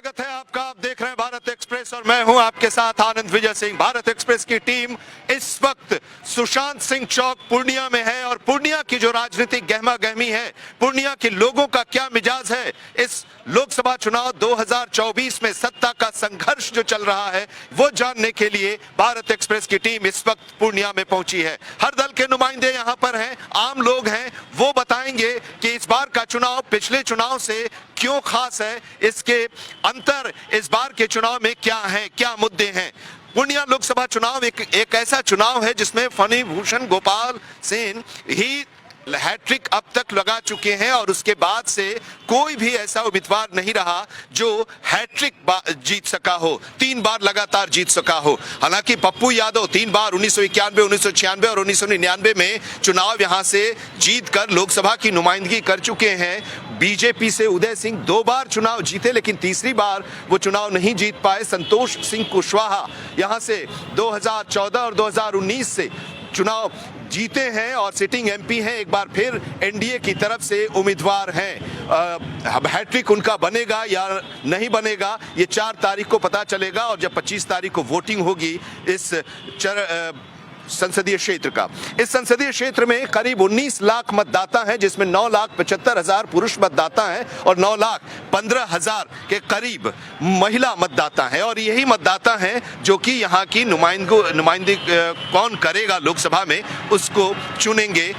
स्वागत है आपका। आप देख रहे हैं भारत एक्सप्रेस और मैं हूं आपके साथ आनंद विजय सिंह। भारत एक्सप्रेस की टीम इस वक्त सुशांत सिंह चौक पूर्णिया में है और पूर्णिया की जो राजनीतिक गहमा गहमी है, पूर्णिया के लोगों का क्या मिजाज है, इस लोकसभा चुनाव 2024 में सत्ता का संघर्ष जो चल रहा है वो जानने के लिए भारत एक्सप्रेस की टीम इस वक्त पूर्णिया में पहुंची है। हर दल के नुमाइंदे यहां पर हैं, आम लोग हैं, वो बताएंगे कि इस बार का चुनाव पिछले चुनाव से क्यों खास है, इसके अंतर इस बार के चुनाव में क्या है, क्या मुद्दे हैं। पूर्णिया लोकसभा चुनाव एक ऐसा चुनाव है जिसमें फनी भूषण गोपाल सिंह ही हैट्रिक अब तक लगा चुके हैं और उसके बाद से कोई भी ऐसा उम्मीदवार नहीं रहा जो हैट्रिक जीत सका हो, 3 बार लगातार जीत सका हो। हालांकि पप्पू यादव 3 बार 1991, 1996 और 1999 में चुनाव यहां से जीतकर लोकसभा की नुमाइंदगी कर चुके हैं। बीजेपी से उदय सिंह 2 बार चुनाव जीते लेकिन तीसरी बार वो चुनाव नहीं जीत पाए। संतोष सिंह कुशवाहा यहां से 2014 और 2019 से चुनाव जीते हैं और सिटिंग एमपी हैं, एक बार फिर एनडीए की तरफ से उम्मीदवार हैं। अब हैट्रिक उनका बनेगा या नहीं बनेगा ये 4 तारीख को पता चलेगा और जब 25 तारीख को वोटिंग होगी इस संसदीय क्षेत्र का। इस संसदीय क्षेत्र में करीब 19 लाख मतदाता हैं जिसमें 9,75,000 पुरुष मतदाता हैं और 9,15,000 के करीब महिला मतदाता हैं और यही मतदाता हैं जो कि यहाँ की नुमाइंदगी कौन करेगा लोकसभा में उसको चुनेंगे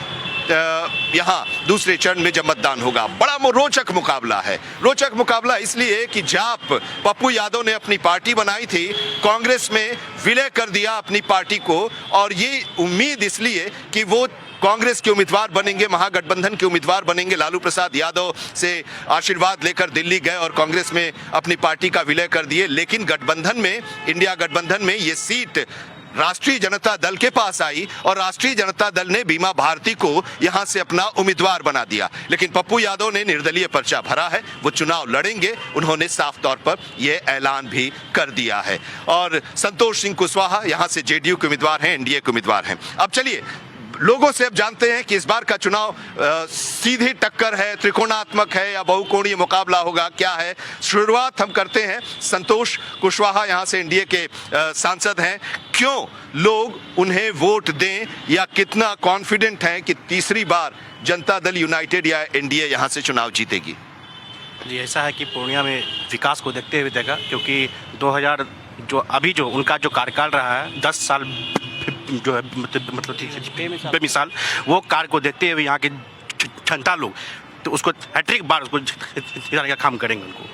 यहाँ दूसरे चरण में जब मतदान होगा। बड़ा रोचक मुकाबला है। रोचक मुकाबला इसलिए कि जाप पप्पू यादव ने अपनी पार्टी बनाई थी, कांग्रेस में विलय कर दिया अपनी पार्टी को और ये उम्मीद इसलिए कि वो कांग्रेस के उम्मीदवार बनेंगे, महागठबंधन के उम्मीदवार बनेंगे। लालू प्रसाद यादव से आशीर्वाद लेकर दिल्ली गए और कांग्रेस में अपनी पार्टी का विलय कर दिए। लेकिन गठबंधन में, इंडिया गठबंधन में ये सीट राष्ट्रीय जनता दल के पास आई और राष्ट्रीय जनता दल ने बीमा भारती को यहां से अपना उम्मीदवार बना दिया। लेकिन पप्पू यादव ने निर्दलीय पर्चा भरा है, वो चुनाव लड़ेंगे, उन्होंने साफ तौर पर यह ऐलान भी कर दिया है। और संतोष सिंह कुशवाहा यहां से जेडीयू के उम्मीदवार हैं, एनडीए के उम्मीदवार हैं। अब चलिए लोगों से अब जानते हैं कि इस बार का चुनाव सीधी टक्कर है, त्रिकोणात्मक है या बहुकोणीय मुकाबला होगा, क्या है। शुरुआत हम करते हैं, संतोष कुशवाहा यहाँ से एनडीए के सांसद हैं, क्यों लोग उन्हें वोट दें या कितना कॉन्फिडेंट हैं कि तीसरी बार जनता दल यूनाइटेड या एनडीए यहाँ से चुनाव जीतेगी? जी, ऐसा है कि पूर्णिया में विकास को देखते हुए देखा, क्योंकि 2000 जो उनका जो कार्यकाल रहा है 10 साल जो है मतलब बेमिसाल, वो कार्य को देखते हुए यहाँ के जनता लोग तो उसको हैट्रिक बार उसको जिताने का काम करेंगे। उनको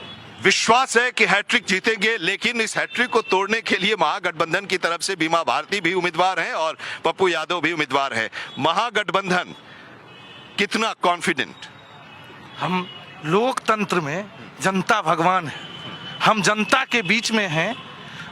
विश्वास है कि हैट्रिक जीतेंगे, लेकिन इस हैट्रिक को तोड़ने के लिए महागठबंधन की तरफ से बीमा भारती भी उम्मीदवार हैं और पप्पू यादव भी उम्मीदवार हैं। महागठबंधन कितना कॉन्फिडेंट? हम लोकतंत्र में जनता भगवान है, हम जनता के बीच में हैं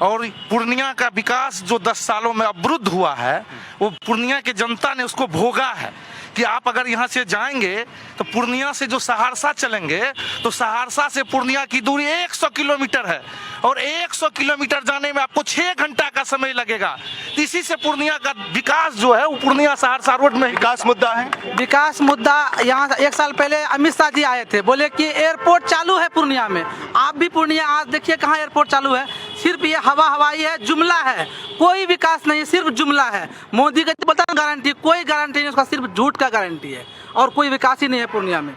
और पूर्णिया का विकास जो 10 सालों में अवरुद्ध हुआ है वो पूर्णिया के जनता ने उसको भोगा है। कि आप अगर यहाँ से जाएंगे तो पूर्णिया से जो सहरसा चलेंगे तो सहरसा से पूर्णिया की दूरी 100 किलोमीटर है और 100 किलोमीटर जाने में आपको 6 घंटा का समय लगेगा। इसी से पूर्णिया का विकास जो है वो पूर्णिया सहरसा रोड में विकास मुद्दा है। विकास मुद्दा यहाँ 1 साल पहले अमित शाह जी आए थे, बोले कि एयरपोर्ट चालू है पूर्णिया में। आप भी पूर्णिया आज देखिए कहाँ एयरपोर्ट चालू है, सिर्फ ये हवाई है, जुमला है, कोई विकास नहीं है, सिर्फ जुमला है। मोदी का बोलता है गारंटी, कोई गारंटी नहीं, उसका सिर्फ झूठ का गारंटी है और कोई विकास ही नहीं है पूर्णिया में।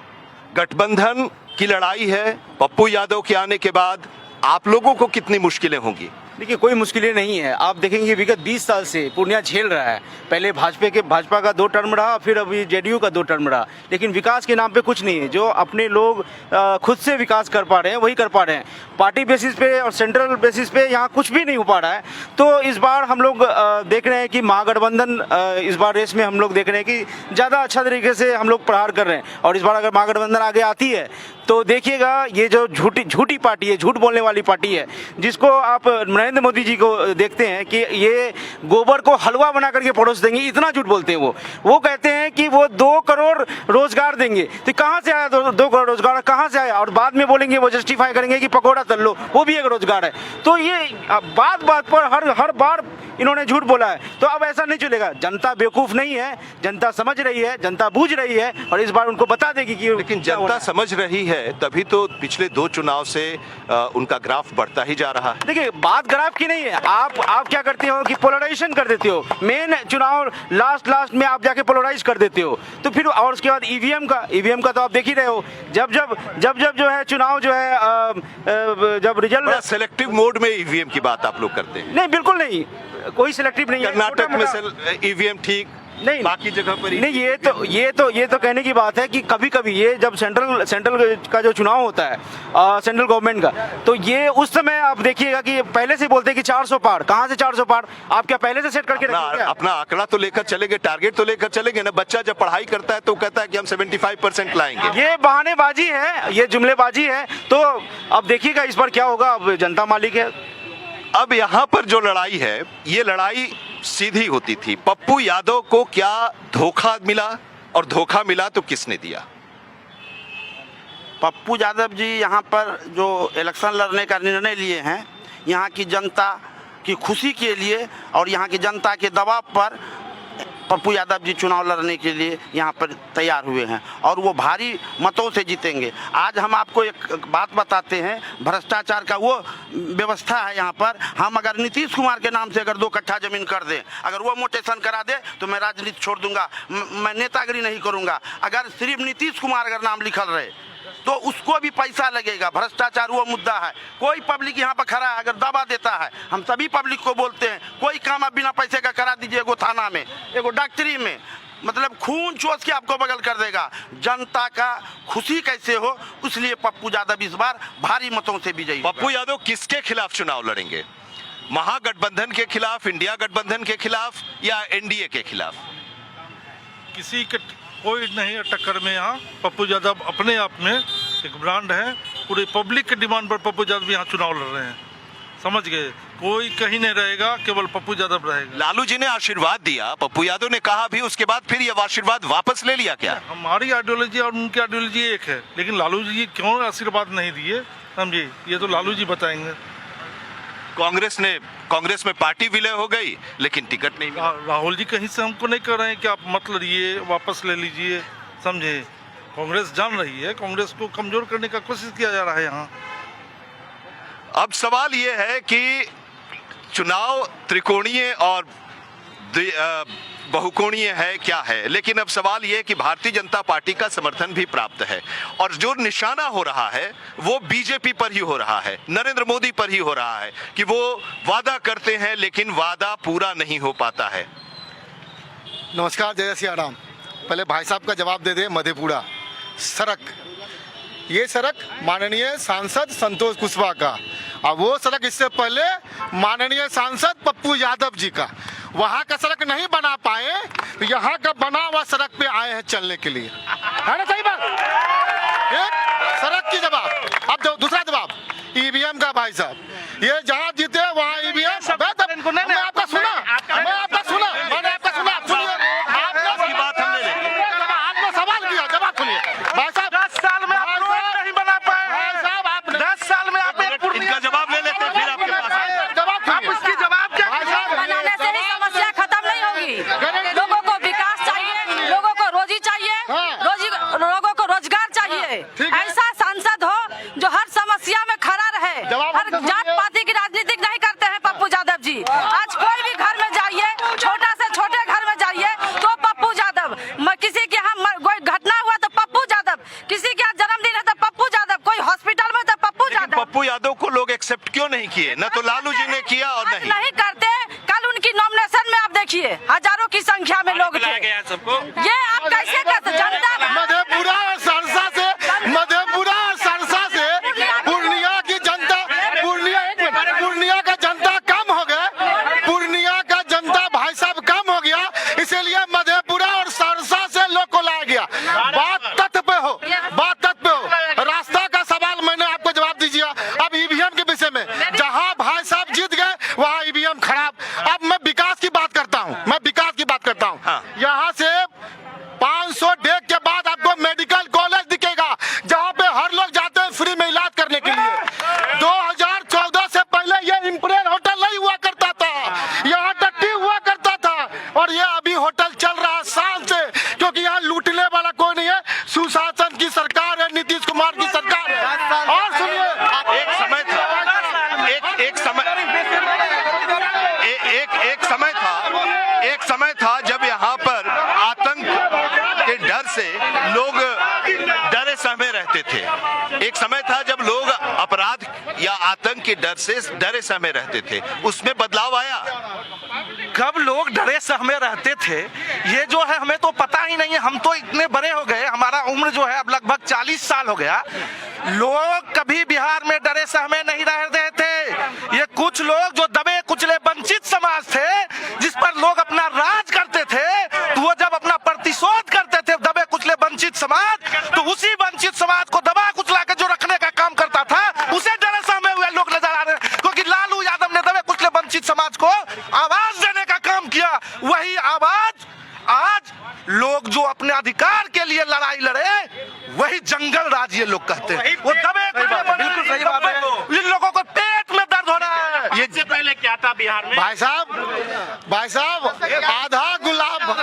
गठबंधन की लड़ाई है, पप्पू यादव के आने के बाद आप लोगों को कितनी मुश्किलें होंगी? देखिए, कोई मुश्किलें नहीं है। आप देखेंगे विगत 20 साल से पूर्णिया झेल रहा है। पहले भाजपा का 2 टर्म रहा, फिर अभी जेडीयू का 2 टर्म रहा, लेकिन विकास के नाम पे कुछ नहीं है। जो अपने लोग खुद से विकास कर पा रहे हैं वही कर पा रहे हैं। पार्टी बेसिस पे और सेंट्रल बेसिस पे यहाँ कुछ भी नहीं हो पा रहा है। तो इस बार हम लोग देख रहे हैं कि महागठबंधन इस बार रेस में हम लोग देख रहे हैं कि ज़्यादा अच्छा तरीके से हम लोग प्रहार कर रहे हैं। और इस बार अगर महागठबंधन आगे आती है तो देखिएगा ये जो झूठी पार्टी है, झूठ बोलने वाली पार्टी है, जिसको आप नरेंद्र मोदी जी को देखते हैं कि ये गोबर को हलवा बना करके परोस देंगे, इतना झूठ बोलते हैं। वो कहते हैं कि वो 2 करोड़ रोजगार देंगे। तो कहाँ से आया 2 करोड़ रोजगार, कहाँ से आया? और बाद में बोलेंगे, वो जस्टिफाई करेंगे कि पकौड़ा तल लो, वो भी एक रोजगार है। तो ये बात पर हर बार इन्होंने झूठ बोला है। तो अब ऐसा नहीं चलेगा, जनता बेवकूफ़ नहीं है, जनता समझ रही है, जनता बूझ रही है और इस बार उनको बता देगी कि लेकिन जनता समझ रही है, तभी तो पिछले 2 चुनाव से उनका ग्राफ बढ़ता ही जा रहा है। देखिए बात ग्राफ की नहीं है, आप क्या करते हो कि पोलराइजेशन कर देते हो, मेन चुनाव लास्ट में आप जाके पोलराइज कर देते हो। तो फिर और उसके बाद ईवीएम का तो आप देख ही रहे हो, जब जो है चुनाव जो है जब रिजल्ट सेलेक्टिव मोड में ईवीएम की बात आप लोग करते हैं। नहीं, बिल्कुल नहीं, कोई सिलेक्टिव नहीं है। कर्नाटक में छोटा-मोटा- ईवीएम ठीक, नहीं, बाकी जगह पर नहीं, ये तो कहने की बात है कि कभी ये जब सेंट्रल का जो चुनाव होता है सेंट्रल गवर्नमेंट का, तो ये उस समय आप देखिएगा कि पहले से बोलते हैं कि 400 पार, कहाँ से 400 पार, आप क्या पहले से सेट करके रखेंगे क्या? अपना आंकड़ा तो लेकर चलेंगे, टारगेट तो लेकर चलेंगे ना। बच्चा जब पढ़ाई करता है तो कहता है कि हम 75% लाएंगे। ये बहानेबाजी है, ये जुमलेबाजी है। तो अब देखिएगा इस बार क्या होगा, अब जनता मालिक है। अब यहाँ पर जो लड़ाई है, ये लड़ाई सीधी होती थी। पप्पू यादव को क्या धोखा मिला, और धोखा मिला तो किसने दिया? पप्पू यादव जी यहाँ पर जो इलेक्शन लड़ने का निर्णय लिए हैं, यहाँ की जनता की खुशी के लिए और यहाँ की जनता के दबाव पर पप्पू यादव जी चुनाव लड़ने के लिए यहाँ पर तैयार हुए हैं और वो भारी मतों से जीतेंगे। आज हम आपको एक बात बताते हैं, भ्रष्टाचार का वो व्यवस्था है यहाँ पर। हम अगर नीतीश कुमार के नाम से अगर 2 कट्ठा जमीन कर दें, अगर वो मोटेशन करा दे तो मैं राजनीति छोड़ दूंगा, मैं नेतागिरी नहीं करूंगा। अगर सिर्फ नीतीश कुमार अगर नाम लिखल रहे तो उसको भी पैसा लगेगा। भ्रष्टाचार वो मुद्दा है। कोई पब्लिक यहाँ पर खड़ा है, अगर दबा देता है, हम सभी पब्लिक को बोलते हैं कोई काम आप बिना पैसे का करा दीजिए, एगो थाना में, एगो डॉक्टरी में, मतलब खून चोस के आपको बगल कर देगा। जनता का खुशी कैसे हो, इसलिए पप्पू यादव इस बार भारी मतों से विजयी। पप्पू यादव किसके खिलाफ चुनाव लड़ेंगे? महागठबंधन के खिलाफ, इंडिया गठबंधन के खिलाफ, या एनडीए के खिलाफ? किसी के कोई नहीं है टक्कर में। यहाँ पप्पू यादव अपने आप में एक ब्रांड है, पूरे पब्लिक के डिमांड पर पप्पू यादव यहाँ चुनाव लड़ रहे हैं, समझ गए? कोई कहीं नहीं रहेगा, केवल पप्पू यादव रहेगा। लालू जी ने आशीर्वाद दिया, पप्पू यादव ने कहा भी, उसके बाद फिर ये आशीर्वाद वापस ले लिया क्या? हमारी आइडियोलॉजी और उनकी आइडियोलॉजी एक है, लेकिन लालू जी क्यों आशीर्वाद नहीं दिए, समझिए, ये तो लालू जी बताएंगे। कांग्रेस में पार्टी विलय हो गई, लेकिन टिकट नहीं मिला। राहुल जी कहीं से हमको नहीं कह रहे हैं कि आप मत लड़िए, वापस ले लीजिए, समझे? कांग्रेस जान रही है, कांग्रेस को कमजोर करने का कोशिश किया जा रहा है यहाँ। अब सवाल ये है कि चुनाव त्रिकोणीय और बहुकोणीय है, क्या है? लेकिन अब सवाल यह है कि भारतीय जनता पार्टी का समर्थन भी प्राप्त है और जो निशाना हो रहा है वो बीजेपी पर ही हो रहा है, नरेंद्र मोदी पर ही हो रहा है कि वो वादा करते हैं लेकिन वादा पूरा नहीं हो पाता है। नमस्कार, जय सिया राम। पहले भाई साहब का जवाब दे दे। मधेपुरा सड़क, ये सड़क माननीय सांसद संतोष कुशवाहा का, और वो सड़क इससे पहले माननीय सांसद पप्पू यादव जी का। वहाँ का सड़क नहीं बना पाए तो यहाँ का बना हुआ सड़क पे आए हैं चलने के लिए, है ना? सही बात। एक सड़क की जवाब। अब दूसरा जवाब ईवीएम का। भाई साहब, ये जहाँ जीते वहाँ ईवीएम। मैं आपका सुना, आपने सवाल किया, जवाब सुनिए। भाई साहब, 10 साल में आप रोड नहीं बना पाए हैं। साहब आपने 10 साल में आप इनका जवाब ले लेते हैं, फिर आपके पास जवाब आप इसकी जवाब क्या? बनाने से ही समस्या खत्म नहीं होगी। लोगों को विकास चाहिए, लोगों को रोजी चाहिए, लोगों को रोजगार चाहिए। ऐसा सांसद हो जो हर समस्या में खड़ा रहे, हर जात पाति की राजनीति नहीं करते हैं पप्पू यादव जी। आज कोई भी घर में जाइए, छोटा से छोटे घर में जाइए तो पप्पू यादव, किसी के यहाँ कोई घटना हुआ तो पप्पू यादव, किसी के यहाँ जन्मदिन है तो पप्पू यादव, कोई हॉस्पिटल में तो पप्पू यादव। पप्पू यादव को लोग एक्सेप्ट क्यों नहीं किए? न तो लालू जी ने किया और नहीं करते। कल उनकी नॉमिनेशन में आप देखिए हजारों की संख्या में लोग थे। ये आप कैसे कहते? जनता मधेपुरा और सरसा से, मधेपुरा और सरसा से पूर्णिया की जनता, पूर्णिया का जनता कम हो गया, पूर्णिया का जनता भाई साहब कम हो गया, इसीलिए मधेपुरा और सरसा से लोग को लाया गया। बात तथ्य पे हो, बात तथ्य पे हो। रास्ता का सवाल मैंने आपको जवाब दीजिए। अब ईवीएम के विषय में, जहां भाई साहब जीत गए वहां ईवीएम खराब। अब मैं विकास की बात करता हूं, हाँ। यहाँ से एक समय था जब यहाँ पर आतंक के डर से लोग डरे सहमे रहते थे। एक समय था जब लोग अपराध या आतंक के डर से डरे सहमे रहते थे, उसमें बदलाव आया। कब लोग डरे सहमे रहते थे ये जो है हमें तो पता ही नहीं है। हम तो इतने बड़े हो गए, हमारा उम्र जो है अब लगभग 40 साल हो गया। लोग कभी बिहार में डरे सहमे नहीं रहते थे। ये कुछ लोग जो दबे कुचले वंचित समाज थे जिस पर लोग अपना राज करते थे, तो वो जब अपना प्रतिशोध करते थे दबे कुचले वंचित समाज, तो उसी वंचित समाज को दबा कुचला के जो रखने का काम करता था उसे डरे सहमे हुए लोग नजर आ रहे हैं। क्योंकि लालू यादव ने दबे कुचले वंचित समाज को आवाज देने का काम किया। वही आवाज आज लोग जो अपने अधिकार के लिए लड़ाई लड़े वही जंगल राज ये लोग कहते हैं। वो दबे बिल्कुल सही बात है। इन लोगों को पेट में दर्द हो रहा है। ये इससे पहले क्या था बिहार में? भाई साहब आधा गुलाबक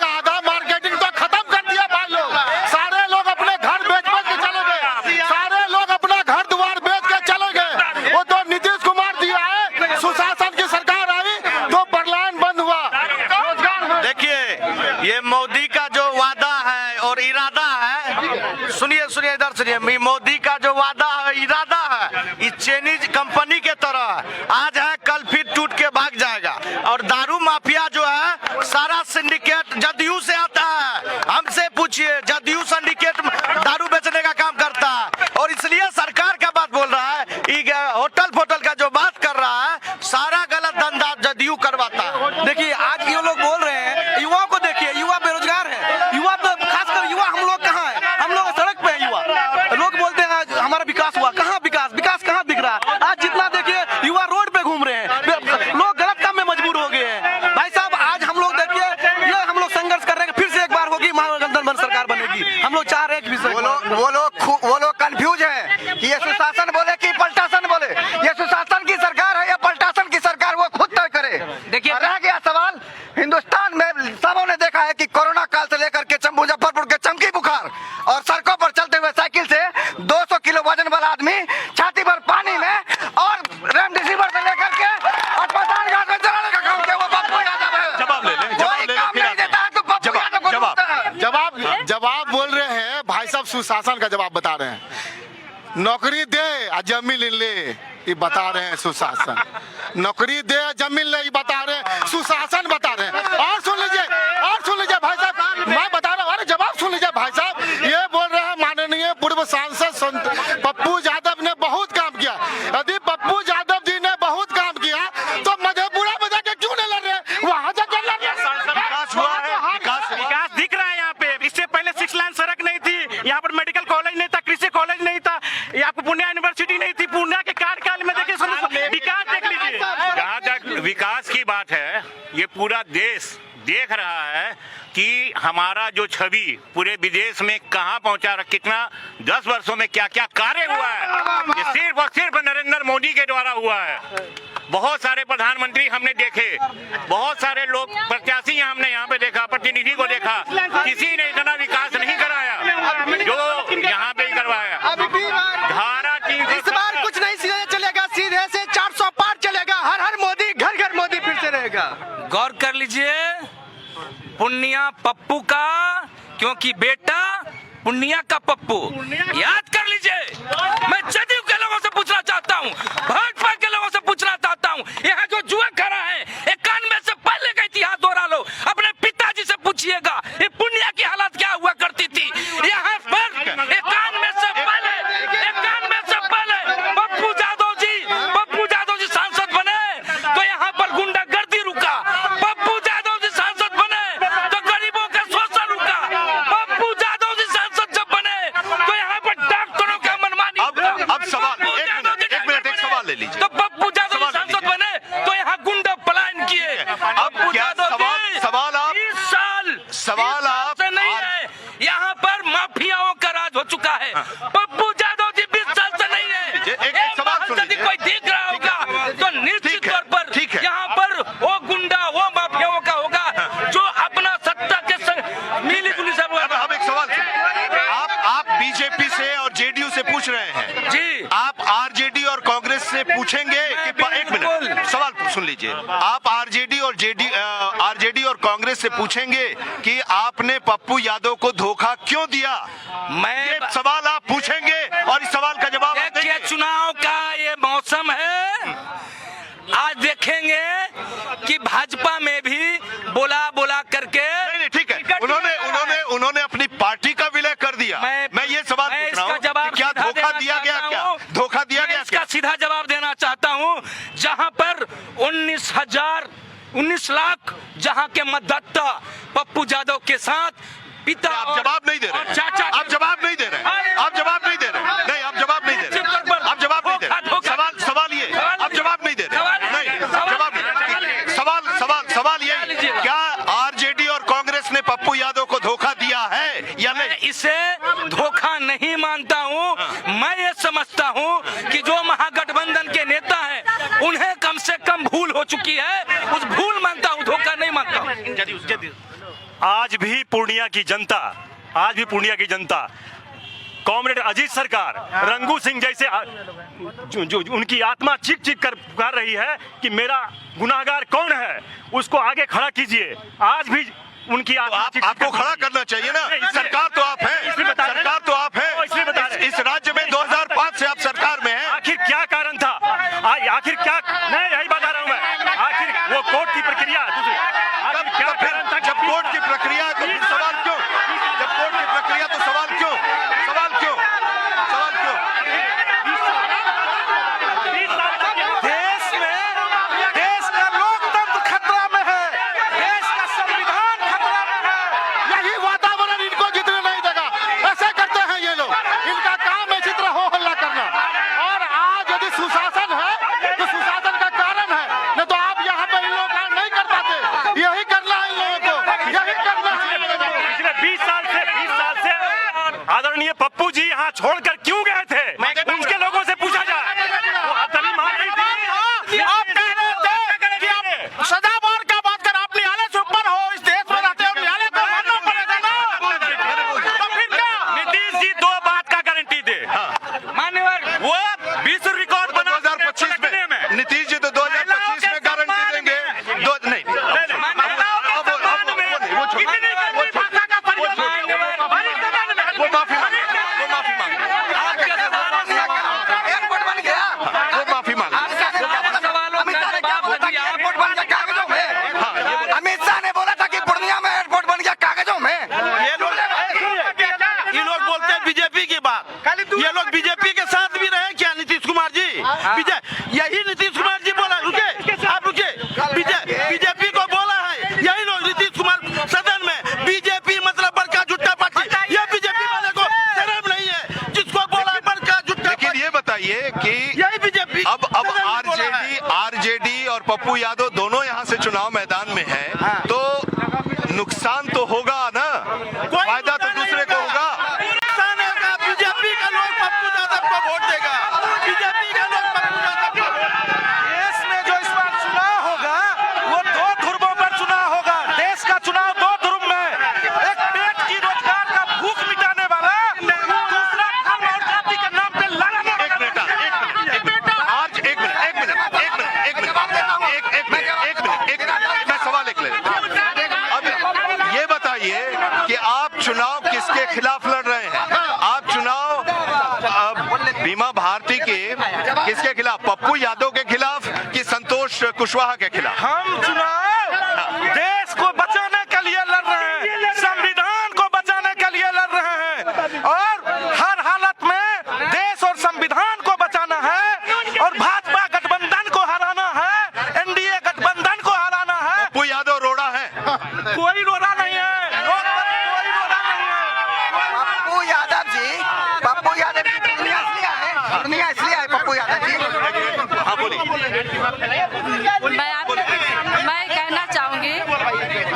आधा मार्केटिंग तो खत्म कर दिया भाई लोग। सारे लोग अपने घर बेच के चले गए, सारे लोग अपना घर द्वार बेच के चले गए। वो तो नीतीश कुमार दिया है, सुशासन की सरकार आई तो पलायन बंद हुआ। देखिए ये मोदी का जो वादा है और इरादा है, सुनिए इधर सुनिए, मोदी का जो वादा है इरादा है इस चाइनीज कंपनी के तरह आज है कल फिर टूट के भाग जाएगा। और दारू माफिया जो है सारा सिंडिकेट जदयू से आता है। हमसे पूछिए, जदयू सिंडिकेट दारू बेचने का काम करता है और इसलिए सरकार का बात बोल रहा है। होटल फोटल का जो बात कर रहा है सारा गलत धंधा जदयू करवाता है। देखिए आज ये लोग बोल रहे हैं, युवाओं को देखिए, युवा बेरोजगार है। युवा तो खासकर युवा हम लोग कहाँ है? हम लोग सड़क पे है। युवा लोग बोलते हैं आज हमारा विकास हुआ, कहाँ विकास कहाँ दिख रहा है? आज जितना देखिए युवा रोड पे घूम रहे हैं, लोग गलत काम में मजबूर हो गए हैं। भाई साहब आज हम लोग देखिए ये हम लोग संघर्ष कर रहे हैं, फिर से एक बार होगी महागठबंधन सरकार बनेगी। हम लोग चाह रहे हैं कि वो लोग कंफ्यूज है कि ये सुशासन बोले कि पलटासन बोले। ये सुशासन की सरकार है या पलटासन की सरकार, वो खुद तय करे। देखिए रह गया सवाल, हिंदुस्तान में सबों ने देखा है कि कोरोना काल से लेकर के मुजफ्फरपुर के चमकी बुखार और सड़कों पर चलते हुए साइकिल से 200 किलो वजन वाला आदमी छाती भर पानी में और रेमडेसिविर से लेकर के अस्पताल घाट में चलाने का काम किया। वो पप्पू यादव है। जवाब बोल रहे हैं भाई साहब, सुशासन का जवाब बता रहे हैं। नौकरी दे और जमीन ले, ये बता रहे हैं सुशासन। नौकरी दे जमीन ले, ये बता रहे हैं सुशासन बता रहे हैं। और सुन लीजिए भाई साहब, मैं बता रहा हूँ, अरे जवाब सुन लीजिए भाई साहब। ये बोल रहे हैं माननीय पूर्व सांसद पप्पू यादव ने बहुत काम किया। यदि पप्पू यादव जी ने बहुत काम किया तो मधेपुरा में जाके क्यों नहीं लड़ रहे? वहां जाकर लड़ रहे। विकास दिख रहा है यहाँ पे। इससे पहले 6 लाइन सड़क नहीं थी, यहाँ पर मेडिकल कॉलेज नहीं था, कृषि कॉलेज नहीं था, यहाँ पर पूर्णिया यूनिवर्सिटी नहीं थी। पूर्णिया के कार्यकाल में देखिए विकास देख लीजिए। जहाँ तक विकास की बात है, ये पूरा देश देख रहा है कि हमारा जो छवि पूरे विदेश में कहां पहुंचा, कितना 10 वर्षों में क्या क्या कार्य हुआ है। ये सिर्फ और सिर्फ नरेंद्र मोदी के द्वारा हुआ है। बहुत सारे प्रधानमंत्री हमने देखे, बहुत सारे लोग प्रत्याशी हमने यहाँ पे देखा, प्रतिनिधि को देखा, किसी ने इतना विकास नहीं कराया जो यहाँ पे ही करवाया। धारा 300 इस बार कुछ नहीं चलेगा, सीधे से 400 पार चलेगा। हर हर मोदी, घर घर मोदी फिर से रहेगा। गौर कर लीजिए पुनिया पप्पू का, क्योंकि बेटा पुनिया का पप्पू। याद कर लीजिए। मैं जदयू के लोगों से पूछना चाहता हूँ, भाजपा के लोगों से पूछना चाहता हूँ, यहाँ जो जुआ खड़ा है 91 से पहले का इतिहास दोहरा लो। अपने पिताजी से पूछिएगा ये पुनिया की हालत क्या हुआ करती थी। यहाँ पर 91 से पहले पप्पू यादव जी सांसद बने तो यहाँ पर गुंडागर्दी रुका। पप्पू यादव जी सांसद बने तो गरीबों का शोषण रुका। पप्पू यादव जी सांसद जब बने तो यहाँ पर डॉक्टरों का मनमानी रुका। अब सवाल एक सवाल ले लीजिए। तो पप्पू यादव जी सांसद बने तो यहाँ गुंडा पलायन किए। अब क्या सवाल आप नहीं है, यहाँ पर माफियाओं का राज हो चुका है। पप्पू यादव जी 20 साल से नहीं है। एक सवाल सुन लीजिए। कोई देख रहा होगा तो निश्चित तौर पर यहाँ पर वो गुंडा, वो माफियाओं का होगा जो अपना सत्ता के संग मिली जुली सब। अब एक सवाल आप बीजेपी से और जेडीयू से पूछ रहे हैं जी। आप आरजेडी और कांग्रेस से पूछेंगे कि एक मिनट सवाल सुन लीजिए, आप आरजेडी और कांग्रेस से पूछेंगे कि आपने पप्पू यादव को धोखा क्यों दिया? ये सवाल आप पूछेंगे और इस सवाल का जवाब आप देखिए, देंगे। चुनाव का ये मौसम है, आज देखेंगे कि भाजपा में भी बोला करके नहीं ठीक है, उन्होंने अपनी पार्टी का विलय कर दिया। मैं ये सवाल पूछ रहा हूं कि क्या धोखा दिया गया? क्या धोखा दिया गया? इसका सीधा जवाब देना चाहता हूं। जहां पर 19 लाख जहां के मतदाता पप्पू यादव के साथ पिता आप जवाब नहीं दे रहे, चाचा, आप जवाब नहीं दे रहे, आप जवाब नहीं दे रहे, नहीं आप जवाब नहीं दे रहे, आप जवाब नहीं दे रहे। सवाल ये, आप जवाब नहीं दे रहे, नहीं जवाब नहीं। सवाल ये, क्या आरजेडी और कांग्रेस ने पप्पू यादव को धोखा दिया है या नहीं? इसे धोखा नहीं मानता हूं। मैं ये समझता हूं कि जो महागठबंधन के नेता हैं उन्हें कम से कम भूल हो चुकी है, उस भूल मानता हूं, धोखा नहीं मानता हूं। आज भी पूर्णिया की जनता कॉमरेड अजीत सरकार, रंगू सिंह जैसे जो उनकी आत्मा चीख चीख कर पुकार रही है कि मेरा गुनाहगार कौन है, उसको आगे खड़ा कीजिए। आज भी उनकी आपको खड़ा करना चाहिए ना, सरकार तो आप हैं, सरकार तो आप हैं, इस राज्य में 2005 से आप सरकार में हैं। आखिर क्या कारण था? आखिर क्या, मैं यही बता रहा हूँ मैं, आखिर वो कोर्ट की प्रक्रिया क्या कारण था? जब कोर्ट की प्रक्रिया है तो फिर सवाल क्यों? जब कोर्ट की प्रक्रिया तो सवाल क्यों? देश का लोकतंत्र खतरा में है, देश का संविधान खतरा में है। यही वातावरण इनको जितने नहीं देगा, ऐसे करते हैं ये लोग। इनका काम है चित्र हो हल्ला करना। और आज यदि सुशासन है तो सुशासन का कारण है, नहीं तो आप यहाँ पे इन लोग काम नहीं कर पाते। यही करना है इन लोगों को, यही करना है। पिछले 20 साल से आदरणीय पप्पू जी यहाँ छोड़कर क्यों गए थे? उनके लोगों से पूछा जाए। वो तभी मान रही थी। आप कह रहे थे कि आप सदाबहार का बात कर, आप न्यायालय से ऊपर हो, इस देश में रहते हो, न्यायालय को मानना पड़ेगा ना। तो फिर क्या? नीतीश जी 2 बात का गारंटी दे, मान्यवर, वो विश्व रिकॉर्ड बना 2025 में नीतीश जी तो 2025 में गारंटी देंगे। एयरपोर्ट बन गया, वो माफी मांगे। एयरपोर्ट बन गया कागजों में। अमित शाह ने बोला था कि पूर्णिया में एयरपोर्ट बन गया कागजों में। ये लोग बोलते हैं बीजेपी की बात, ये लोग बीजेपी के साथ भी रहे क्या नीतीश कुमार जी? यही नीतीश कुमार जी बोला, रुके आप रुके, बीजेपी को बोला है यही लोग, नीतीश कुमार सदन में, बीजेपी मतलब बड़का झुट्टा पार्टी, ये बीजेपी वाले को शर्म नहीं है, जिसको बोला बड़का झुट्टा। लेकिन ये बताइए कि यही बीजेपी अब आरजेडी और पप्पू यादव दोनों यहाँ से चुनाव मैदान में हैं, तो नुकसान तो होगा ना, फायदा तो दूसरे को होगा। बीजेपी का लोग पप्पू यादव को वोट देगा, बीजेपी का लोग पप्पू यादव को। देश में जो इस बार चुनाव होगा वो 2 ध्रुवों पर चुनाव होगा। देश का चुनाव 2 ध्रुव में, एक पेट की रोजगार का भूख मिटाने वाला, दूसरा धर्म और जाति के नाम पे लड़ने वाला। मैं सवाल एक ले लेता हूं। अब ये बताइए कि आप चुनाव किसके खिलाफ लड़ रहे हैं? आप चुनाव बीमा भारती के किसके खिलाफ? पप्पू यादव के खिलाफ कि संतोष कुशवाहा के खिलाफ? हम चुनाव देश को बचाने के लिए लड़ रहे हैं, संविधान को बचाने के लिए लड़ रहे हैं, और हर हालत में देश और संविधान को बचाना है, और भाजपा गठबंधन को हराना है, एनडीए गठबंधन को हराना है। पप्पू यादव रोड़ा है? कोई रोड़ा नहीं है, कोई रोड़ा नहीं है। पप्पू यादव जी पूर्णिया इसलिए आए पप्पू यादव जी। हाँ बोलिए। मैं कहना चाहूंगी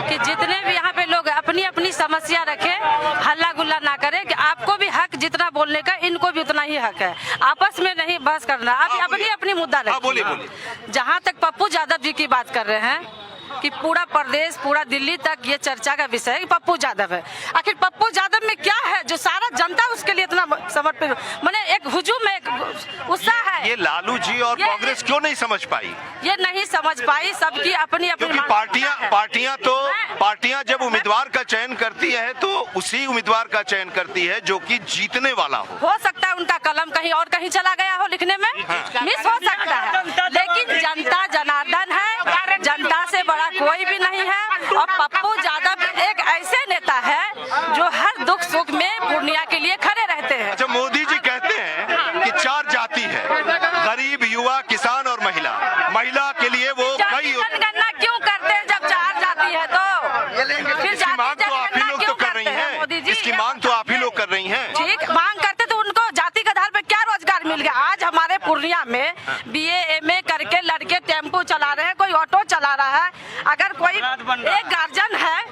कि जितने भी यहाँ पे लोग अपनी अपनी समस्या रखें, हल्ला गुल्ला ना करें, कि आपको भी हक जितना बोलने का, इनको भी उतना ही हक है, आपस में नहीं बहस करना। आप अपनी अपनी मुद्दा रखें। बोलिए। जहाँ तक पप्पू यादव जी की बात कर रहे हैं, कि पूरा प्रदेश, पूरा दिल्ली तक ये चर्चा का विषय है कि पप्पू यादव है। आखिर पप्पू यादव में क्या है जो सारा जनता उसके लिए इतना समर्पित, माने एक हुजूम में एक उत्साह है। ये लालू जी और कांग्रेस क्यों नहीं समझ पाई? ये नहीं समझ पाई, सबकी अपनी अपनी क्योंकि पार्टियां जब उम्मीदवार का चयन करती है तो उसी उम्मीदवार का चयन करती है जो कि जीतने वाला हो सकता है उनका कलम कहीं और कहीं चला गया हो लिखने में, मिस हो सकता है, लेकिन जनता जनार्दन है, जनता से बड़ा कोई भी नहीं है। और पप्पू यादव एक ऐसे नेता है जो हर दुख सुख में पूर्णिया के लिए खड़े रहते हैं। अच्छा, मोदी जी कहते हैं कि 4 जाति है, गरीब, युवा, किसान और महिला। महिला के लिए वो कई जनगणना क्यों करते हैं जब 4 जाति है तो? फिर इसकी मांग तो आप ही लोग तो कर रही हैं, मोदी जी? इसकी मांग तो आप ही लोग कर रही हैं। ठीक, मांग करते तो उनको जाति के आधार पे क्या रोजगार मिल गया? आज हमारे पूर्णिया में BA MA करके लड़के टेम्पो चला रहे हैं, कोई ऑटो चला रहा है। अगर कोई एक गार्जियन है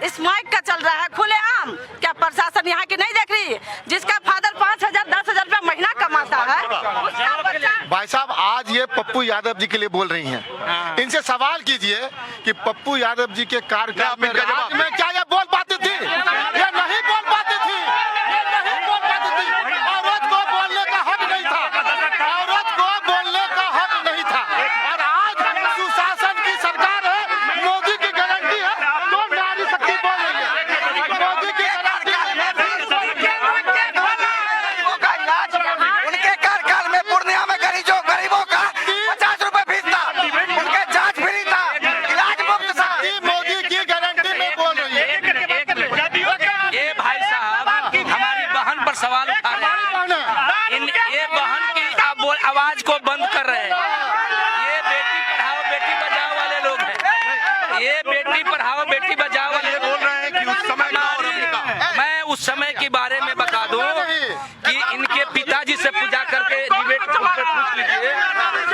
स्माइक का चल रहा है खुलेआम, क्या प्रशासन यहाँ की नहीं देख रही? जिसका फादर 5,000 10,000 रुपया महीना कमाता है, उसका बच्चा। भाई साहब, आज ये पप्पू यादव जी के लिए बोल रही हैं। इनसे सवाल कीजिए कि पप्पू यादव जी के कार्यकाल में राज्य में क्या ये बोल पाती थी? ये नहीं बोल पाती थी, ये नहीं बोल पाती थी। औरत को बोलने का हक नहीं था, औरत को बोलने का हक नहीं था। और आज सुशासन की सरकार है, मोदी की गारंटी है तो नारी शक्ति बोल रही है। मोदी की गारंटी उनके कार्यकाल में पूर्णिया में गरीबों का 50 रुपए फीस था, उनके जांच फ्री था, इलाज मुफ्त था। मोदी की गारंटी में बोल रही है। ये भाई साहब हमारी बहन पर सवाल उठा रहे हैं। ये बहन की आवाज को बंद कर रहे हैं। ये बेटी पढ़ाओ बेटी बचाओ वाले लोग हैं। ये बेटी पढ़ाओ बेटी बचाओ वाले बोल रहे हैं कि उस समय का और अभी का। मैं उस समय के बारे में बता दूं कि इनके पिताजी से पूजा करके डिबेट उनसे पूछ लीजिए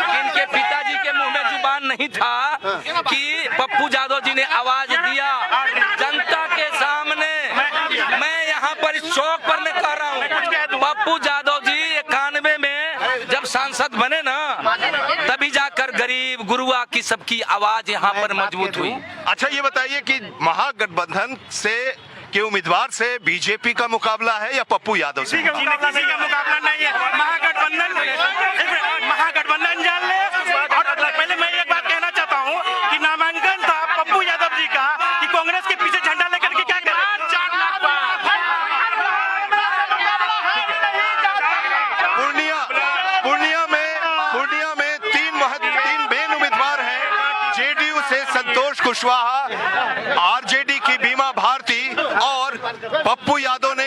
कि इनके पिताजी के मुंह में जुबान नहीं था कि पप्पू यादव जी ने आवाज दिया जनता के सामने। मैं यहाँ पर इस चौक पर मैं कह रहा हूँ, पप्पू यादव जी 91 में जब सांसद बने ना, तभी जाकर गरीब गुरुआ की सबकी आवाज यहाँ पर मजबूत हुई। अच्छा, ये बताइए कि महागठबंधन से के उम्मीदवार से बीजेपी का मुकाबला है या पप्पू यादव से? किसी का मुकाबला नहीं है। महागठबंधन जान ले। और पहले मैं एक बात कहना चाहता हूँ कि नामांकन था पप्पू यादव जी का कि कांग्रेस के पीछे झंडा लेकर के क्या करें। पूर्णिया में 3 मेन उम्मीदवार हैं। जेडीयू से संतोष कुशवाहा, आरजेडी की बीमा भारती और पप्पू यादव ने